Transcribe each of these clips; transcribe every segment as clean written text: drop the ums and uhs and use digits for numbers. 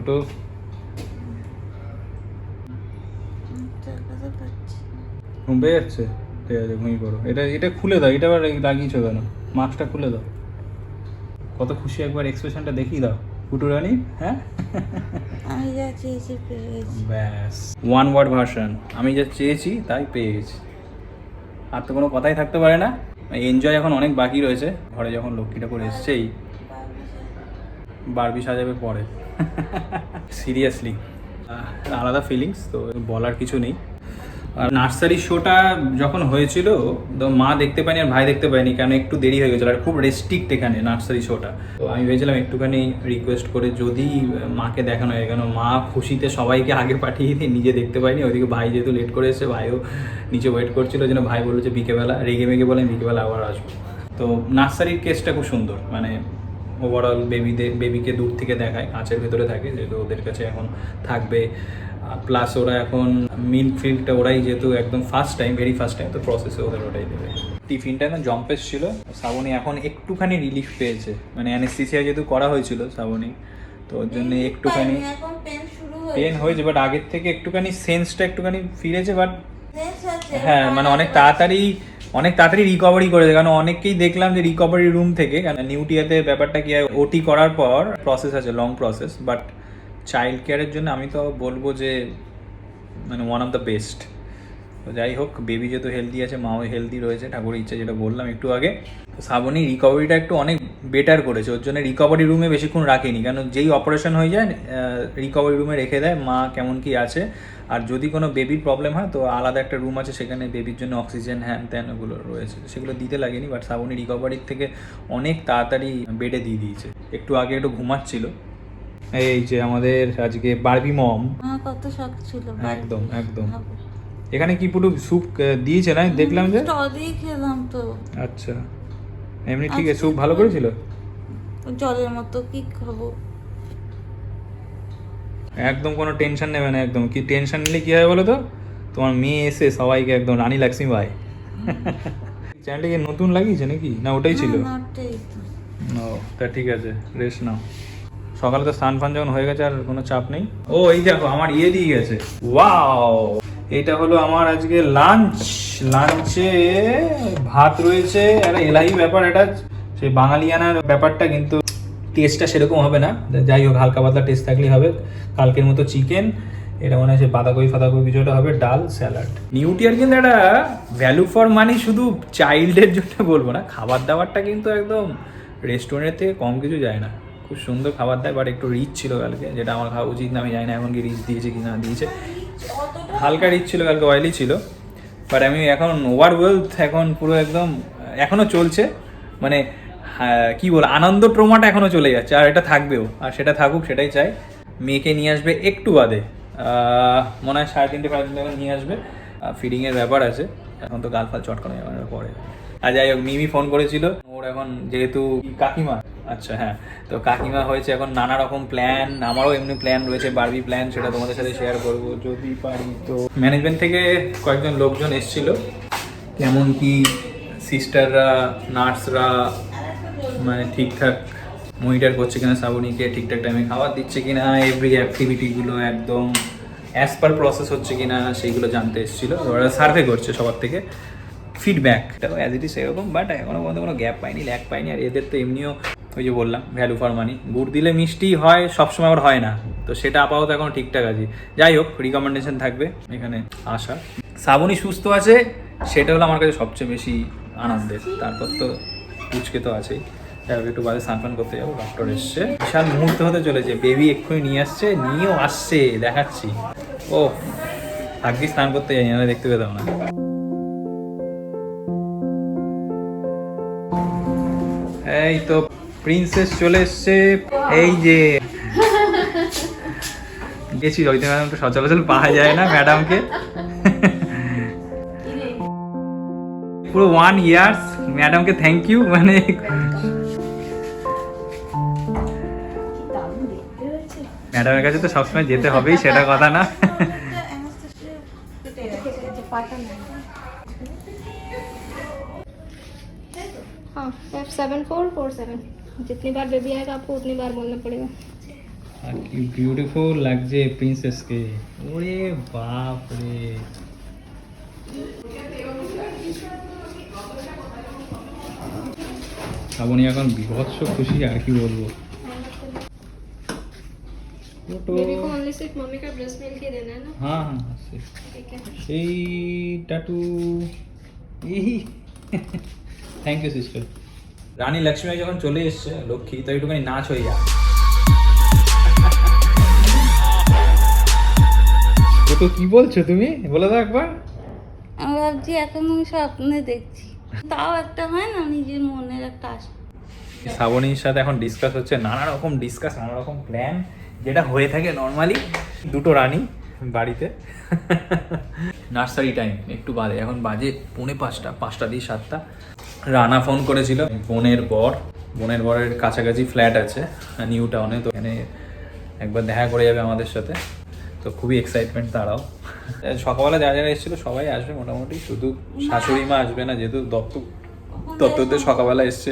ছোট। ঘুম পেয়ে যাচ্ছে? ঠিক আছে, ঘুমিয়ে পড়ো। এটা খুলে দাও, এটা আবার লাগিয়েছো কেন? মাস্কটা খুলে দাও। কত খুশি একবার এক্সপ্রেশনটা দেখিয়ে দাও পুটুরানি। হ্যাঁ, আমি যা চেয়েছি পেয়ে গেছি। ব্যাস, ওয়ান ওয়ার্ড ভার্সন, আমি যা চেয়েছি তাই পেয়ে গেছি। আর তো কোনো কথাই থাকতে পারে না। এনজয় এখন অনেক বাকি রয়েছে। ঘরে যখন লক্ষ্মী ঠাকুর এসছেই, বারবি সাজাবে পরে। সিরিয়াসলি আলাদা ফিলিংস, তো বলার কিছু নেই। আর নার্সারি শোটা যখন হয়েছিল তো মা দেখতে পায়নি আর ভাই দেখতে পায়নি, কেন একটু দেরি হয়ে গেছিলো। আর খুব রেস্ট্রিক্ট এখানে নার্সারি শোটা। তো আমি ভেবেছিলাম একটুখানি রিকোয়েস্ট করে যদি মাকে দেখানো হয়, কেন মা খুশিতে সবাইকে আগে পাঠিয়ে দিয়ে নিজে দেখতে পায়নি। ওইদিকে ভাই যেহেতু লেট করে এসেছে, ভাইও নিচে ওয়েট করছিল, যেন ভাই বললো যে বিকেবেলা, রেগে মেগে বলেন বিকেবেলা আবার আসবো। তো নার্সারির কেসটা খুব সুন্দর, মানে ওভারঅল বেবিকে দূর থেকে দেখায়, কাঁচের ভেতরে থাকে, যেহেতু ওদের কাছে এখন থাকবে। প্লাস ওরা এখন মিল্ক ফিল্ডটা ওরাই যেহেতু একদম ভেরি ফার্স্ট টাইম, তো প্রসেসে ওদের ওটাই দেবে। টিফিনটা এখন জম্পেস ছিল। শ্রাবণী এখন একটুখানি রিলিফ পেয়েছে, মানে অ্যানেস্থেসিয়া যেহেতু করা হয়েছিল শ্রাবণী, তো ওর জন্য একটুখানি পেন হয়েছে, বাট আগের থেকে একটুখানি সেন্সটা একটুখানি ফিরেছে। বাট হ্যাঁ, মানে অনেক তাড়াতাড়ি রিকভারি করেছে। কারণ অনেককেই দেখলাম যে রিকভারি রুম থেকে, কারণ নিউটিয়াতে ব্যাপারটা কি হয়, ওটি করার পর প্রসেস আছে, লং প্রসেস। বাট চাইল্ড কেয়ারের জন্য আমি তো বলবো যে মানে ওয়ান অফ দ্য বেস্ট। তো যাই হোক, বেবি যেহেতু হেলদি আছে, মাও হেলদি রয়েছে, ঠাকুরের ইচ্ছা, যেটা বললাম একটু আগে। শ্রাবণী রিকভারিটা একটু অনেক বেটার করেছে, ওর জন্য রিকভারি রুমে বেশিক্ষণ রাখেনি। কারণ যেই অপারেশন হয়ে যায় রিকভারি রুমে রেখে দেয়, মা কেমন কি আছে। আর যদি কোনো বেবির প্রবলেম হয় তো আলাদা একটা রুম আছে, সেখানে বেবির জন্য অক্সিজেন হ্যান ত্যান ওগুলো রয়েছে, সেগুলো দিতে লাগেনি। বাট শ্রাবণী রিকভারির থেকে অনেক তাড়াতাড়ি বেডে দিয়ে দিয়েছে। একটু আগে একটু ঘুমাচ্ছিল। এই যে আমাদের আজকে বারবি মম, কত শখ ছিল। একদম একদম। এখানে কি পুরো স্যুপ দিয়েছে না, দেখলাম যে স্টলেই খেলাম তো। আচ্ছা, এমনি ঠিক আছে, স্যুপ ভালো করেছিল। জলের মতো কি খাবো। একদম কোনো টেনশন নেবে না, একদম। কি টেনশন নিলে কি হয় বলো তো, তোমার মেয়ে এসে সবাইকে একদম রানী লক্ষ্মী ভাই। চ্যানেলটা কি নতুন লাগিয়েছে নাকি, না ওটাই ছিল? ও, তা ঠিক আছে, রেস্ট নাও। সকালে তো স্নান ফান যখন হয়ে গেছে আর কোনো চাপ নেই। ও, এই দেখো আমার দিয়ে গেছে। ওয়াও, এটা হলো আমার আজকে লাঞ্চে ভাত রয়েছে। একটা এলাহি ব্যাপার, এটা সেই বাঙালিয়ানার ব্যাপারটা, কিন্তু টেস্টটা সেরকম হবে না। যাই হোক, হালকা পাতলা টেস্ট থাকলেই হবে। কালকের মতো চিকেন, এটা মনে হচ্ছে বাঁধাকপি কিছু একটা হবে, ডাল, স্যালাড। নিউটিয়ার কিন্তু একটা ভ্যালু ফর মানি, শুধু চাইল্ডের জন্য বলবো না, খাবার দাবারটা কিন্তু একদম রেস্টুরেন্টের থেকে কম কিছু যায় না। খুব সুন্দর খাবার দেয়, বাট একটু রিচ ছিল কালকে, যেটা আমার খাওয়া উচিত না। আমি জানি না এখন কি রিচ দিয়েছে কি না দিয়েছে, হালকা রিচ ছিল কালকে, অয়েলি ছিল। বাট আমি এখন ওভারওয়েলথ, এখন পুরো একদম এখনও চলছে, মানে কি বল, আনন্দ ট্রমাটা এখনও চলে যাচ্ছে। আর এটা থাকবেও, আর সেটা থাকুক, সেটাই চাই। মেয়েকে নিয়ে আসবে একটু বাদে, মনে হয় 3:30 এখন নিয়ে আসবে। ফিডিংয়ের ব্যাপার আছে, এখন তো গালফাল চটকানো যাবে না পরে। আর যাই হোক, মিমি ফোন করেছিল, ওর এখন যেহেতু কাকিমা, আচ্ছা হ্যাঁ, তো কাকিমা হয়েছে, এখন নানা রকম প্ল্যান। আমারও এমনি প্ল্যান রয়েছে, বারবি প্ল্যান, সেটা তোমাদের সাথে শেয়ার করবো যদি পারি। তো ম্যানেজমেন্ট থেকে কয়েকজন লোকজন এসেছিল, কেমন কি সিস্টাররা, নার্সরা মানে ঠিকঠাক মনিটর করছে কিনা, শ্রাবণীকে ঠিকঠাক টাইমে খাবার দিচ্ছে কিনা, এভরি অ্যাক্টিভিটিগুলো একদম অ্যাজ পার প্রসেস হচ্ছে কিনা, সেইগুলো জানতে এসেছিলো। ওরা সার্ভে করছে সবার থেকে, ফিডব্যাক এটাও অ্যাজ ইট ইজ এরকম। বাট এখনও পর্যন্ত কোনো গ্যাপ পাইনি, ল্যাক পাইনি। আর এদের তো এমনিও ওই যে বললাম, ভ্যালু ফর মানি, গুড় দিলে মিষ্টি হয়, সবসময় ওর হয় না, তো সেটা আপাতত এখন ঠিকঠাক আছে। যাই হোক, রিকমেন্ডেশন থাকবে এখানে আসা। শ্রাবণী সুস্থ আছে, সেটা হলো আমার কাছে সবচেয়ে বেশি আনন্দের। তারপর তো পুচকে তো আছেই। যাই হোক, একটু বাদে স্নান ফান করতে যাবো, ডক্টর এসছে। বিশাল মুহূর্ত হতে চলেছে, বেবি এক্ষুনি নিয়েও আসছে, দেখাচ্ছি। ও ভাগ্যি স্নান করতে যাই, না দেখতে পেতাম না। এই তো প্রিন্সেস চলে এসছে, এই যে গেছি রয়িতা ম্যাডাম, তো সচরাচর পাওয়া যায় না ম্যাডামকে। পুরো 1 ইয়ার্স ম্যাডামকে থ্যাংক ইউ, মানে ম্যাডামের কাছে তো সবসময় যেতে হবেই, সেটা কথা না। हाँ 7447, जितनी बार बेबी आएगा आपको उतनी बार बोलना पड़ेगा। আর কি বিউটিফুল লাগছে প্রিন্সেসকে, ওরে বাপ রে। শ্রাবণী এখন বিভৎস খুশি, আর কি বলবো। बेबी को ओनली सिर्फ मम्मी का ब्रेस्ट मिल्क ही देना है ना? हाँ हाँ ठीक है। এই টাটু এই থ্যাংক ইউ সিস্টার। রানী লক্ষ্মী যখন চলে এসছে লক্ষ্মী, তো একটুখানি নাচ হয়ে যায়। তো কি বলছো তুমি, বলে দাও একবার। আমি ভাবছি এখন আমি স্বপ্নে দেখছি, তাও একটা হয় না নিজের মনের একটা আশা। শ্রাবণীর সাথে এখন ডিসকাস হচ্ছে, নানা রকম ডিসকাস, নানা রকম প্ল্যান, যেটা হয়ে থাকে নর্মালি দুটো রানী বাড়িতে। নার্সারি টাইম একটু বাদে, এখন বাজে 4:45, 5টা দিয়ে 7টা। রানা ফোন করেছিল, বোনের বরের কাছাকাছি ফ্ল্যাট আছে নিউ টাউনে, তো এখানে একবার দেখা করে যাবে আমাদের সাথে। তো খুবই এক্সাইটমেন্ট তারাও। সকালবেলা যারা যারা এসেছিলো সবাই আসবে মোটামুটি, শুধু শাশুড়ি মা আসবে না, যেহেতু দত্ততে সকালবেলা এসছে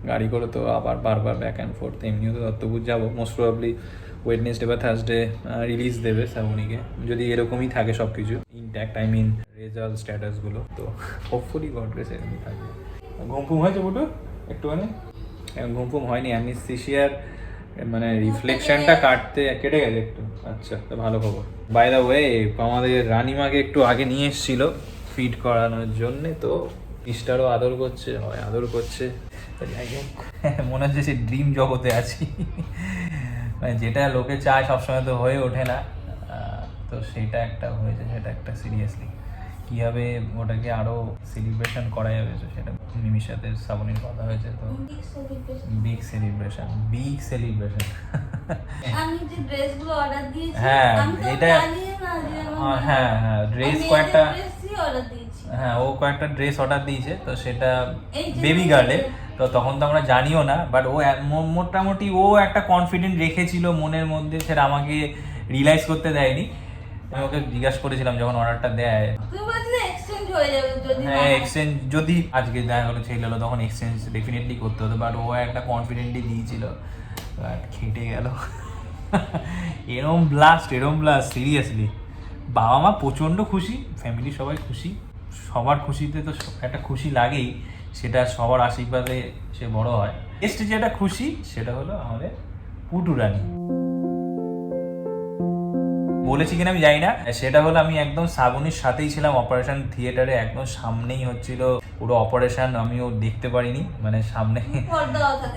গাড়ি করে, তো আবার বারবার ব্যাক অ্যান্ড ফোর্থ। এমনিও তো দত্তপুর যাবো, মোস্ট প্রবাবলি ওয়েডনেসডে বা থার্সডে রিলিজ দেবে শ্রাবণীকে, যদি এরকমই থাকে সব কিছু ইনট্যাক্ট, আই মিন রেজাল্ট স্ট্যাটাসগুলো, তো হোপফুলি গড গ্রেস এরকমই থাকবে। ঘুমফুম হয়েছে বুটু একটুখানি? ঘুমফুম হয়নি, অ্যামনিসিয়ার মানে রিফ্লেকশনটা কেটে গেছে একটু। আচ্ছা, তো ভালো খবর। বাই দ্য ওয়ে, আমাদের রানীমাকে একটু আগে নিয়ে এসেছিল ফিড করানোর জন্যে, তো মিস্টারও আদর করছে, যাই হোক মনে হচ্ছে সে ড্রিম জগতে আছি। মানে যেটা লোকে চায় সবসময় তো হয়ে ওঠে না, তো সেটা একটা হয়েছে, সেটা একটা সিরিয়াসলি কীভাবে ওটাকে আরও সেলিব্রেশন করা যাবে, সেটা মিমির সাথে শ্রাবণীর কথা হয়েছে। তো বিগ সেলিব্রেশন আমি যে ড্রেসগুলো অর্ডার দিয়েছি, হ্যাঁ, আমি তো এটা জানিই না যে আমার হ্যাঁ ড্রেস কয়েকটা, ড্রেসই অর্ডার দিয়েছি। হ্যাঁ ও কয়েকটা ড্রেস অর্ডার দিয়েছে, তো সেটা এই যে বেবি গার্লে, তো তখন তো আমরা জানিও না, বাট ও মোটামুটি ও একটা কনফিডেন্ট রেখেছিল মনের মধ্যে, সেটা আমাকে রিয়েলাইজ করতে দেয়নি। আমি ওকে জিজ্ঞাসা করেছিলাম যখন অর্ডারটা দেয়, তুই বলছিস এক্সচেঞ্জ হয়ে যাবে যদি হ্যাঁ এক্সচেঞ্জ যদি আজকে দেখা হলো ছেলে হলো, তখন এক্সচেঞ্জ ডেফিনেটলি করতে হতো, বাট ও একটা কনফিডেন্টলি দিয়েছিল, বাট খেটে গেল। এরম ব্লাস্ট সিরিয়াসলি। বাবা মা প্রচণ্ড খুশি, ফ্যামিলি সবাই খুশি, সবার খুশিতে তো একটা খুশি লাগেই, সেটা সবার আশীর্বাদে সে বড় হয়। নেক্সট যেটা খুশি সেটা হলো আমাদের পুটু রানী। বলেছি কিনা আমি জানি না, সেটা হলো আমি একদম শ্রাবণীর সাথেই ছিলাম অপারেশন থিয়েটারে, একদম সামনেই হচ্ছিল পুরো অপারেশন, আমিও দেখতে পারিনি, মানে সামনে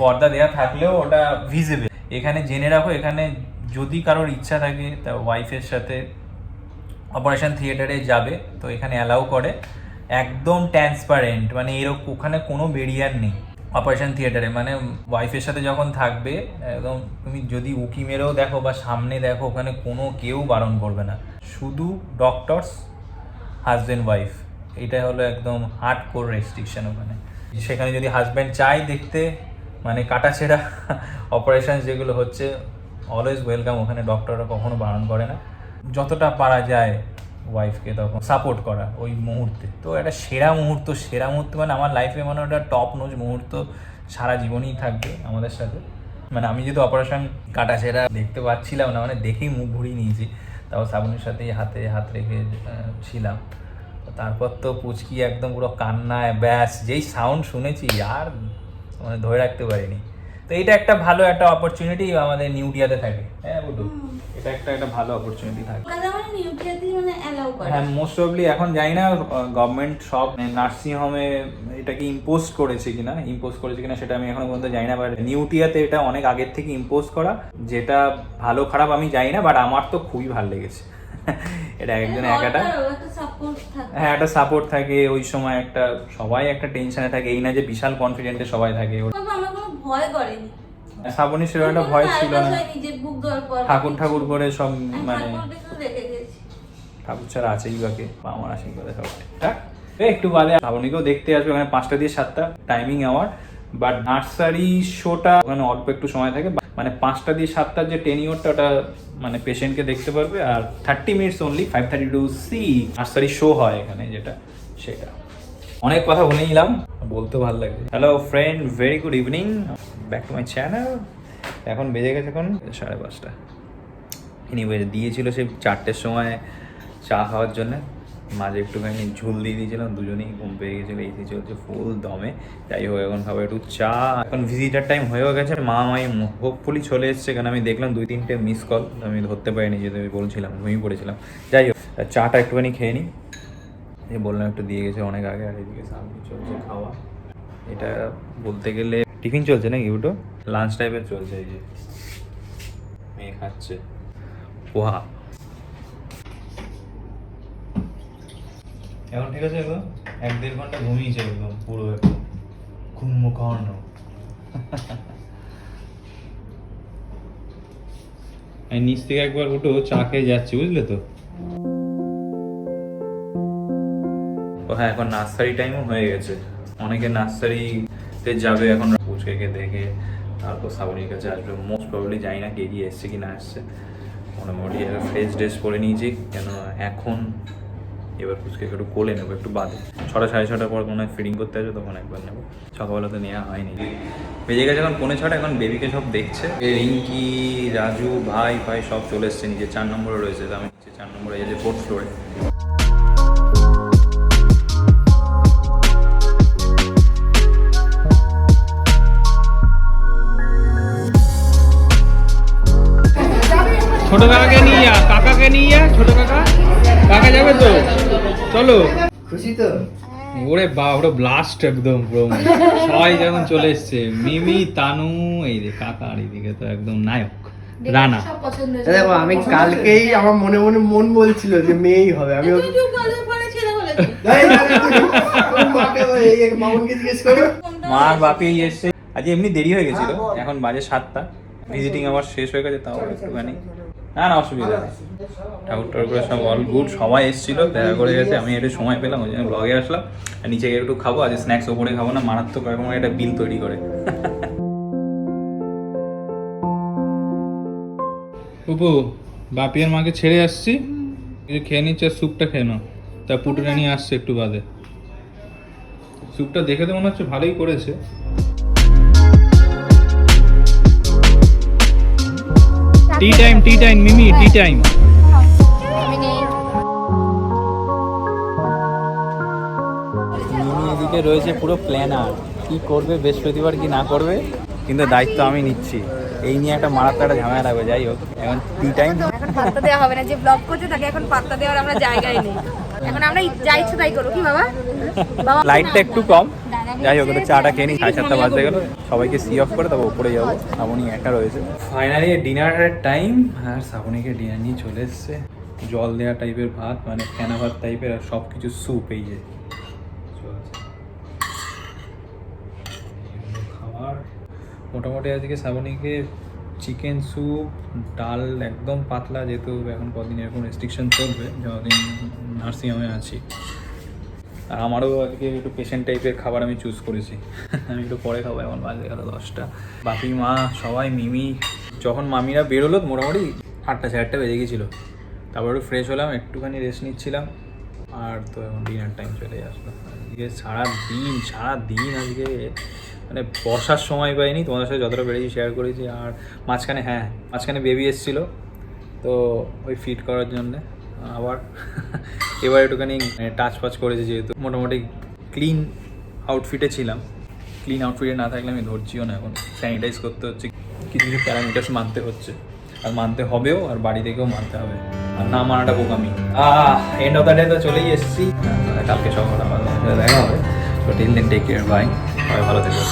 পর্দা দেওয়া থাকলেও ওটা ভিজিবল। এখানে জেনে রাখো, এখানে যদি কারোর ইচ্ছা থাকে তার ওয়াইফের সাথে অপারেশন থিয়েটারে যাবে, তো এখানে অ্যালাউ করে, একদম ট্রান্সপারেন্ট, মানে এরকম ওখানে কোনো বেরিয়ার নেই অপারেশন থিয়েটারে। মানে ওয়াইফের সাথে যখন থাকবে একদম, তুমি যদি উকি মেরেও দেখো বা সামনে দেখো, ওখানে কোনো কেউ বারণ করবে না, শুধু ডক্টরস, হাজব্যান্ড ওয়াইফ, এটা হলো একদম হার্ডকোর রেস্ট্রিকশন ওখানে। সেখানে যদি হাজব্যান্ড চায় দেখতে, মানে কাটাছেড়া অপারেশন যেগুলো হচ্ছে, অলওয়েজ ওয়েলকাম, ওখানে ডক্টররা কখনো বারণ করে না। যতটা পারা যায় ওয়াইফকে তখন সাপোর্ট করা ওই মুহূর্তে, তো একটা সেরা মুহূর্ত মানে আমার লাইফে মানে ওটা টপ নোজ মুহূর্ত, সারা জীবনই থাকবে আমাদের সাথে। মানে আমি যেহেতু অপারেশন কাটাছেড়া দেখতে পাচ্ছিলাম না, মানে দেখেই মুখ ঘুরিয়ে নিয়েছি, তাও শ্রাবণীর সাথেই হাতে হাত রেখে ছিলাম। তারপর তো পুচকি একদম পুরো কান্নায়, ব্যাস যেই সাউন্ড শুনেছি আর মানে ধরে রাখতে পারিনি। তো এটা একটা ভালো একটা অপরচুনিটি আমাদের নিউটিয়াতে থাকে, হ্যাঁ বুঝলো, এটা একটা ভালো অপরচুনিটি থাকে। হ্যাঁ মোস্ট প্রবাবলি এখন জানি না গভর্নমেন্ট সব নার্সিং হোমে এটাকে ইম্পোজ করেছে কিনা সেটা আমি এখনো পর্যন্ত জানি না, বাট নিউটিয়াতে এটা অনেক আগের থেকে ইম্পোজ করা, যেটা ভালো খারাপ আমি জানি না, বাট আমার তো খুবই ভালো লেগেছে। এটা একজনের হ্যাঁ একটা সাপোর্ট থাকে ওই সময়, একটা সবাই একটা টেনশনে থাকে, এই না যে বিশাল কনফিডেন্টে সবাই থাকে। ভয় করেনি শ্রাবণীর সেরকম একটা ভয় ছিল না, ঠাকুর করে সব, মানে ঠাকুর ছাড়া আছেই বাকে, আমার আশীর্বাদে সব ঠিকঠাক। একটু বাদে শ্রাবণীকেও দেখতে আসবে, মানে 5টা দিয়ে 7টা টাইমিং আমার, বাট নার্সারি শোটা ওখানে অল্প একটু সময় থাকে, মানে 5টা দিয়ে 7টার যে টেনিওরটা ওটা মানে পেশেন্টকে দেখতে পারবে, আর 30 minutes only 5:30 to 6 nursery show হয় এখানে, যেটা সেটা। অনেক কথা বলে নিলাম, বলতে ভালো লাগছে। Hello friend, very good evening, back to my channel. এখন বেজে গেছে এখন 5:30। এনিওয়ে দিয়েছিল সে 4টের সময় চা খাওয়ার জন্য, মাঝে একটুখানি ঝুল দিয়ে দিয়েছিলাম, দুজনেই ঘুম পেয়ে গেছিলো, এসি চলছে ফুল দমে। যাই হোক এখন খাবো একটু চা। এখন ভিজিটার টাইম হয়েও গেছে, মা মাই হোপফুলি চলে এসছে, কারণ আমি দেখলাম 2-3টে মিস কল, আমি ধরতে পারিনি, যেহেতু আমি বলছিলাম ঘুমিয়ে পড়েছিলাম। যাই হোক চাটা একটুখানি খেয়ে নিই, এই বললাম একটু দিয়ে গেছে অনেক আগে। আর এদিকে সামনে চলছে খাওয়া, এটা বলতে গেলে টিফিন চলছে নাকি ওটা লাঞ্চ টাইপের চলছে। এই যে মেয়ে খাচ্ছে পোহা। এখন ঠিক আছে, একদম 1-1.5 ঘন্টা ঘুমিয়েছে একদম পুরো, একদম ঘুম খাওয়ানো। নিচ থেকে একবার উঠো, চা খেয়ে যাচ্ছি, বুঝলে তো। ও হ্যাঁ, এখন নার্সারি টাইমও হয়ে গেছে, অনেকে নার্সারিতে যাবে এখন, পুচকে দেখে তারপর শ্রাবণীর কাছে আসবে মোস্ট প্রবাবলি। জানি না কেজি এসছে কি না আসছে, মোটামুটি ফ্রেশ ড্রেস পরে নিয়েছি, কেন এখন এবার পুচকে একটু কোলে নেবো, একটু বাদে 6টা 6:30 পর মনে হয় ফিডিং করতে আসবে, তখন একবার নেবো। সকালবেলা তো নেওয়া হয়নি। বেজে গেছে এখন 5:45, এখন বেবিকে সব দেখছে। রিঙ্কি, রাজু, ভাই সব চলে এসছে নিচে, 4 নম্বরে রয়েছে, আমি নিচে 4 নম্বরে যে 4th ফ্লোরে। ছোট কাকাকে নিয়ে যা, কাকাকে নিয়ে যা, ছোট কাকা যাবে তো, চলো। খুশি তো? ওরে বাপ, ওটা ব্লাস্ট একদম পুরো। সবাই যখন চলে এসছে, মিমি, তানু, এই যে কাকা, আর এইদিকে তো একদম নায়ক রানা। দেখো আমি কালকেই আমার মনে মনে মন বলছিল যে মেয়েই হবে, আমি মামুনকে জিজ্ঞেস করি, মার বাপি এসছে। আজ এমনি দেরি হয়ে গেছিল, এখন বাজে 7টা, ভিজিটিং আমার শেষ হয়ে গেছে, তাও একটুখানি না অসুবিধা নেই। ঠাকুর করে সব অল গুড, সবাই এসেছিল, দেখা করে গেছে। আমি একটু সময় পেলাম, ওই জন্য ব্লগে আসলাম। আর নিচে গিয়ে একটু খাবো, আজ স্ন্যাক্স ওপরে খাবো না, মারাত্মক রকম একটা বিল তৈরি করে। উপু, বাপি আর মাকে ছেড়ে আসছি, কিছু খেয়ে নিচ্ছে, স্যুপটা খেয়ে নাও, তা পুটুরে নিয়ে আসছে একটু বাদে। স্যুপটা দেখে তো মনে হচ্ছে ভালোই করেছে। টি টাইম মিমি, টি টাইম। মিমি এদিকে রয়েছে পুরো প্ল্যানার, কি করবে বৃহস্পতিবার কি না করবে, কিন্তু দায়িত্ব আমি নিচ্ছি। এই নিয়ে একটা মারাত্মক একটা ঝামেলা লাগবে। যাই হোক এখন টি টাইম, এখন পাত্তা দেওয়া হবে না, যে ব্লগ করছে তাকে এখন পাত্তা দেওয়ার আমরা জায়গায় নেই, এখন আমরা যা ইচ্ছে তাই করো। কি বাবা, বাবা লাইটটা একটু কম। যাই হোক একটু চাটা খেয়ে নিই, 7:30 বাজতে গেল, সবাইকে সি অফ করে তারপর উপরে যাবো। শ্রাবণী একা রয়েছে। ফাইনালি ডিনারের টাইম, আর শ্রাবণীকে ডিনার নিয়ে চলে এসছে। জল দেওয়া টাইপের ভাত, মানে ফেনা ভাত টাইপের, আর সব কিছু স্যুপ। এই যে খাবার মোটামুটি আজকে শ্রাবণীকে চিকেন স্যুপ, ডাল একদম পাতলা, যেহেতু এখন কদিন এরকম রেস্ট্রিকশন চলবে, যতদিন নার্সিংহোমে আছি। আর আমারও আজকে একটু পেশেন্ট টাইপের খাবার আমি চুজ করেছি। আমি একটু পরে খাবো, এখন বাজে গেল 10টা। বাপি, মা, সবাই, মিমি, যখন মামিরা বেরোলো মোটামুটি 8টা 8:30 বেজে গেছিলো। তারপর একটু ফ্রেশ হলাম, একটুখানি রেস্ট নিচ্ছিলাম, আর তো এখন ডিনার টাইম চলে আসলো। আজকে সারাদিন আজকে মানে বসার সময় পাইনি, তোমাদের সাথে যতটা বেড়েছি শেয়ার করেছি। আর মাঝখানে বেবি এসেছিলো, তো ওই ফিট করার জন্যে আবার এবার একটুখানি টাচ ফাচ করেছি, যেহেতু মোটামুটি ক্লিন আউটফিটে ছিলাম। ক্লিন আউটফিটে না থাকলে আমি ধরছিও না, এখন স্যানিটাইজ করতে হচ্ছে, কিছু কিছু প্যারামিটার্স মানতে হচ্ছে, আর মানতে হবেও, আর বাড়ি থেকেও মানতে হবে, আর না মানাটা বোকামি। এন্ড অফ দ্য ডে তো চলেই এসেছি, কালকে সকাল আবার দেখা হবে। তো till then take care, bye, সবাই ভালো থেকো।